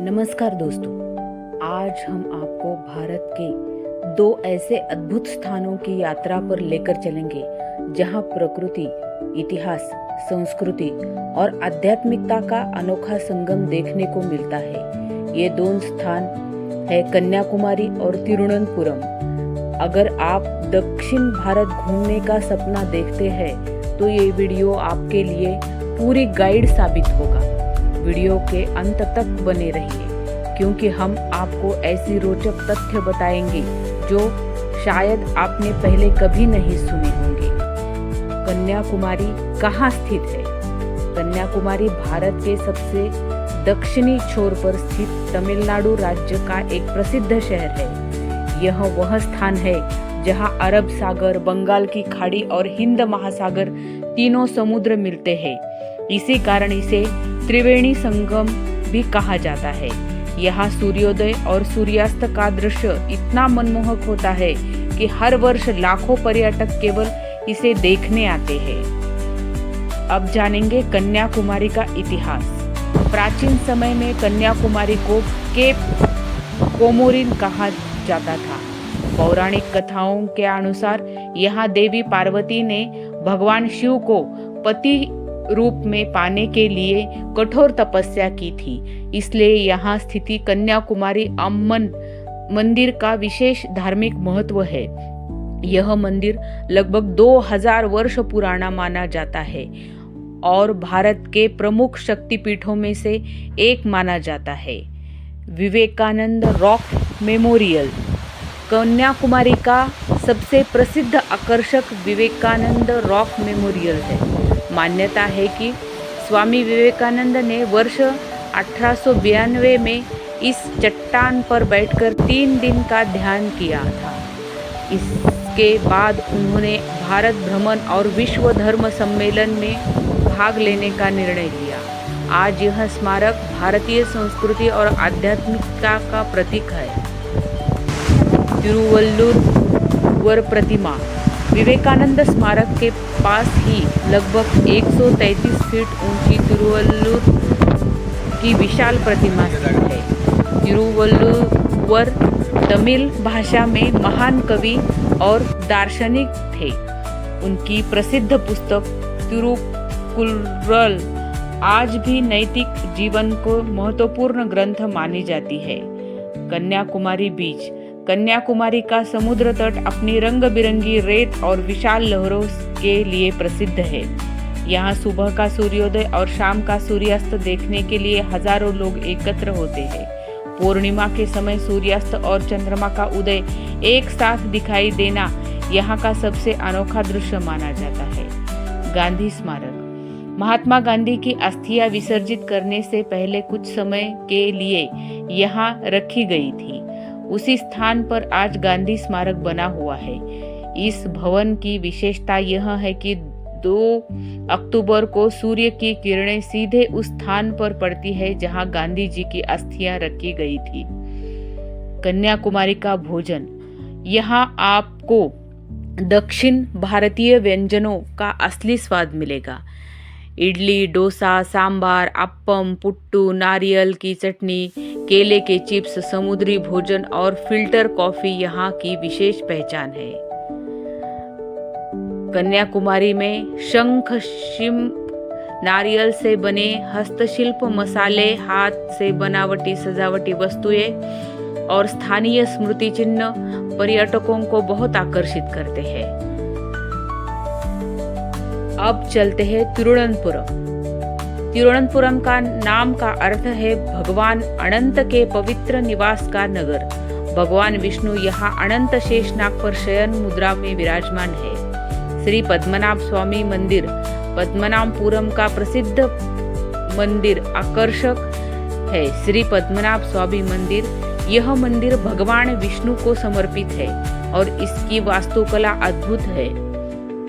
नमस्कार दोस्तों, आज हम आपको भारत के दो ऐसे अद्भुत स्थानों की यात्रा पर लेकर चलेंगे जहां प्रकृति, इतिहास, संस्कृति और आध्यात्मिकता का अनोखा संगम देखने को मिलता है। ये दोनों स्थान है कन्याकुमारी और तिरुवनंतपुरम। अगर आप दक्षिण भारत घूमने का सपना देखते हैं तो ये वीडियो आपके लिए पूरी गाइड साबित होगा। वीडियो के अंत तक बने रहिए क्योंकि हम आपको ऐसी रोचक तथ्य बताएंगे जो शायद आपने पहले कभी नहीं सुने होंगे। कन्याकुमारी कहाँ स्थित है? कन्याकुमारी भारत के सबसे दक्षिणी छोर पर स्थित तमिलनाडु राज्य का एक प्रसिद्ध शहर है। यह वह स्थान है जहाँ अरब सागर, बंगाल की खाड़ी और हिंद महासागर तीनों समुद्र मिलते हैं। इसी कारण इसे त्रिवेणी संगम भी कहा जाता है। यहाँ सूर्योदय और सूर्यास्त का दृश्य इतना मनमोहक होता है कि हर वर्ष लाखों पर्यटक केवल इसे देखने आते हैं। अब जानेंगे कन्याकुमारी का इतिहास। प्राचीन समय में कन्याकुमारी को केप कोमोरिन कहा जाता था। पौराणिक कथाओं के अनुसार यहाँ देवी पार्वती ने भगवान शिव को पति रूप में पाने के लिए कठोर तपस्या की थी। इसलिए यहाँ स्थिति कन्याकुमारी अम्मन मंदिर का विशेष धार्मिक महत्व है। यह मंदिर लगभग 2000 वर्ष पुराना माना जाता है और भारत के प्रमुख शक्तिपीठों में से एक माना जाता है। विवेकानंद रॉक मेमोरियल कन्याकुमारी का सबसे प्रसिद्ध आकर्षक विवेकानंद रॉक मेमोरियल है। मान्यता है कि स्वामी विवेकानंद ने वर्ष 1892 में इस चट्टान पर बैठकर 3 दिन का ध्यान किया था। इसके बाद उन्होंने भारत भ्रमण और विश्व धर्म सम्मेलन में भाग लेने का निर्णय लिया। आज यह स्मारक भारतीय संस्कृति और आध्यात्मिकता का प्रतीक है। तिरुवल्लुवर प्रतिमा विवेकानंद स्मारक के पास ही लगभग 133 फीट ऊंची तिरुवल्लुवर की विशाल प्रतिमा स्थित है। तिरुवल्लुवर तमिल भाषा में महान कवि और दार्शनिक थे। उनकी प्रसिद्ध पुस्तक तिरुकुरल आज भी नैतिक जीवन को महत्वपूर्ण ग्रंथ मानी जाती है। कन्याकुमारी बीच कन्याकुमारी का समुद्र तट अपनी रंग बिरंगी रेत और विशाल लहरों के लिए प्रसिद्ध है। यहाँ सुबह का सूर्योदय और शाम का सूर्यास्त देखने के लिए हजारों लोग एकत्र होते हैं। पूर्णिमा के समय सूर्यास्त और चंद्रमा का उदय एक साथ दिखाई देना यहाँ का सबसे अनोखा दृश्य माना जाता है। गांधी स्मारक महात्मा गांधी की अस्थियां विसर्जित करने से पहले कुछ समय के लिए यहाँ रखी गई थी। उसी स्थान पर आज गांधी स्मारक बना हुआ है। इस भवन की विशेषता यह है कि 2 अक्टूबर को सूर्य की किरणें सीधे उस स्थान पर पड़ती है जहां गांधी जी की अस्थियां रखी गई थी। कन्याकुमारी का भोजन यहाँ आपको दक्षिण भारतीय व्यंजनों का असली स्वाद मिलेगा। इडली, डोसा, सांबार, अप्पम, पुट्टू, नारियल की चटनी, केले के चिप्स, समुद्री भोजन और फिल्टर कॉफी यहाँ की विशेष पहचान है। कन्याकुमारी में शंख, शिम्प, नारियल से बने हस्तशिल्प, मसाले, हाथ से बनावटी सजावटी वस्तुएं और स्थानीय स्मृति चिन्ह पर्यटकों को बहुत आकर्षित करते हैं। अब चलते हैं तिरुवनंतपुरम। तिरुवनंतपुरम का नाम का अर्थ है भगवान अनंत के पवित्र निवास का नगर। भगवान विष्णु यहाँ अनंत शेषनाग पर शयन मुद्रा में विराजमान है। श्री पद्मनाभ स्वामी मंदिर पद्मनाभपुरम का प्रसिद्ध मंदिर आकर्षक है। श्री पद्मनाभ स्वामी मंदिर यह मंदिर भगवान विष्णु को समर्पित है और इसकी वास्तुकला अद्भुत है।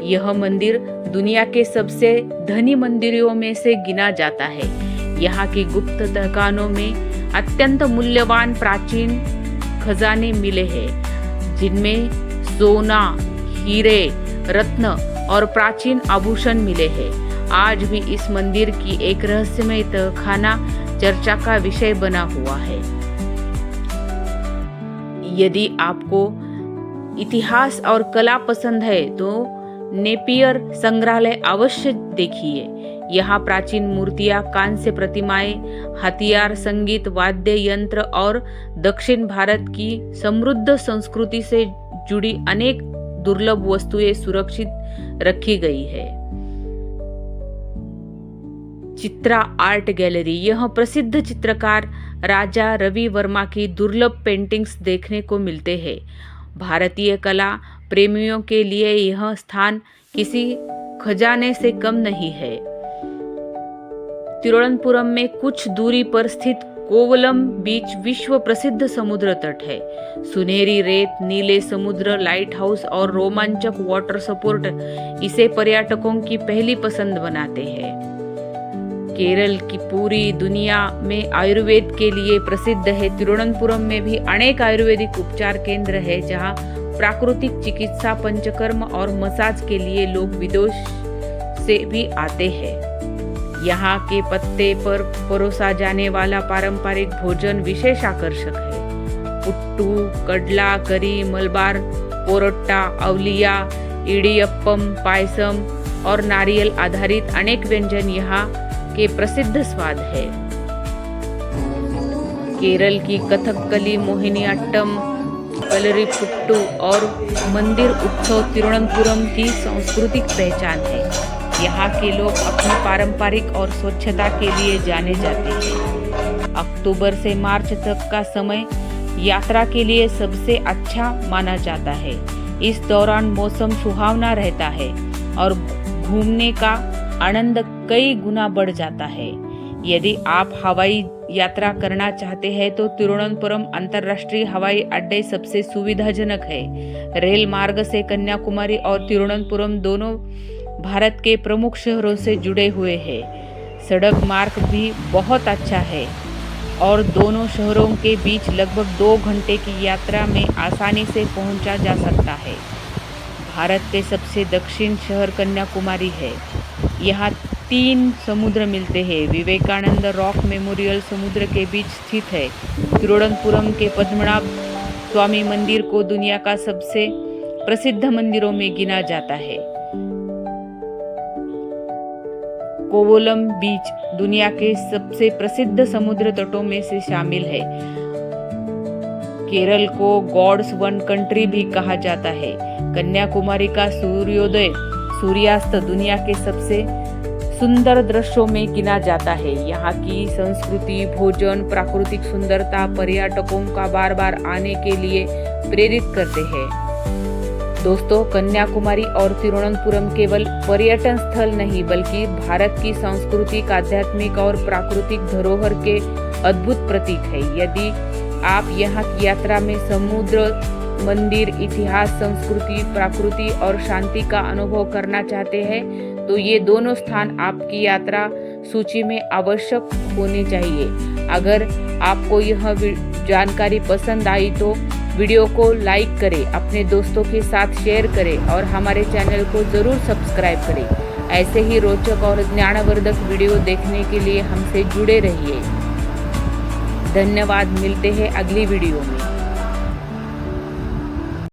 यह मंदिर दुनिया के सबसे धनी मंदिरों में से गिना जाता है। यहाँ की गुप्त तहखानों में अत्यंत मूल्यवान प्राचीन खजाने मिले हैं, जिनमें सोना, हीरे, रत्न और प्राचीन आभूषण मिले हैं। आज भी इस मंदिर की एक रहस्यमय तहखाना चर्चा का विषय बना हुआ है। यदि आपको इतिहास और कला पसंद है तो नेपियर संग्रहालय अवश्य देखिए। यहाँ प्राचीन मूर्तियां, कांस्य प्रतिमाएं, हथियार, संगीत, वाद्य यंत्र और दक्षिण भारत की समृद्ध संस्कृति से जुड़ी अनेक दुर्लभ वस्तुएं सुरक्षित रखी गई है। चित्रा आर्ट गैलरी, यह प्रसिद्ध चित्रकार राजा रवि वर्मा की दुर्लभ पेंटिंग्स देखने को मिलते हैं। भारतीय कला प्रेमियों के लिए यह स्थान किसी खजाने से कम नहीं है। तिरुवनंतपुरम में कुछ दूरी पर स्थित कोवलम बीच विश्व प्रसिद्ध समुद्र तट है। सुनहरी रेत, नीले समुद्र, लाइट हाउस और रोमांचक वाटर स्पोर्ट इसे पर्यटकों की पहली पसंद बनाते हैं। केरल की पूरी दुनिया में आयुर्वेद के लिए प्रसिद्ध है। तिरुवनंतपुरम में भी अनेक आयुर्वेदिक उपचार केंद्र है, जहां प्राकृतिक चिकित्सा, पंचकर्म और मसाज के लिए लोग विदेश से भी आते हैं। यहाँ के पत्ते पर परोसा जाने वाला पारंपरिक भोजन विशेष आकर्षक है। पुट्टू, कडला, करी, मलबार, पोरट्टा, अवलिया, इडियप्पम, पायसम और नारियल आधारित अनेक व्यंजन यहाँ के प्रसिद्ध स्वाद है। केरल की कथकली, मोहिनीअट्टम, कलरीपुट्टू और मंदिर उत्सव तिरुवनंतपुरम की सांस्कृतिक पहचान है। यहाँ के लोग अपनी पारंपरिक और स्वच्छता के लिए जाने जाते हैं। अक्टूबर से मार्च तक का समय यात्रा के लिए सबसे अच्छा माना जाता है। इस दौरान मौसम सुहावना रहता है और घूमने का आनंद कई गुना बढ़ जाता है। यदि आप हवाई यात्रा करना चाहते हैं तो तिरुवनंतपुरम अंतर्राष्ट्रीय हवाई अड्डे सबसे सुविधाजनक है। रेल मार्ग से कन्याकुमारी और तिरुवनंतपुरम दोनों भारत के प्रमुख शहरों से जुड़े हुए हैं। सड़क मार्ग भी बहुत अच्छा है और दोनों शहरों के बीच लगभग 2 घंटे की यात्रा में आसानी से पहुंचा जा सकता है। भारत के सबसे दक्षिण शहर कन्याकुमारी है। यहाँ 3 समुद्र मिलते हैं। विवेकानंद रॉक मेमोरियल समुद्र के बीच स्थित है। तिरुवनंतपुरम के पद्मनाभ स्वामी मंदिर को दुनिया का सबसे प्रसिद्ध मंदिरों में गिना जाता है। कोवलम बीच दुनिया के सबसे प्रसिद्ध समुद्र तटों में से शामिल है। केरल को गॉड्स वन कंट्री भी कहा जाता है। कन्याकुमारी का सूर्योदय, सूर्यास्त दुनिया के सबसे सुंदर दृश्यों में गिना जाता है। यहाँ की संस्कृति, भोजन, प्राकृतिक सुंदरता पर्यटकों का बार बार आने के लिए प्रेरित करते हैं। दोस्तों, कन्याकुमारी और तिरुवनंतपुरम केवल पर्यटन स्थल नहीं बल्कि भारत की सांस्कृतिक, आध्यात्मिक और प्राकृतिक धरोहर के अद्भुत प्रतीक है। यदि आप यहाँ की यात्रा में समुद्र, मंदिर, इतिहास, संस्कृति, प्रकृति और शांति का अनुभव करना चाहते हैं तो ये दोनों स्थान आपकी यात्रा सूची में आवश्यक होने चाहिए। अगर आपको यह जानकारी पसंद आई तो वीडियो को लाइक करें, अपने दोस्तों के साथ शेयर करें और हमारे चैनल को ज़रूर सब्सक्राइब करें। ऐसे ही रोचक और ज्ञानवर्धक वीडियो देखने के लिए हमसे जुड़े रहिए। धन्यवाद, मिलते हैं अगली वीडियो में।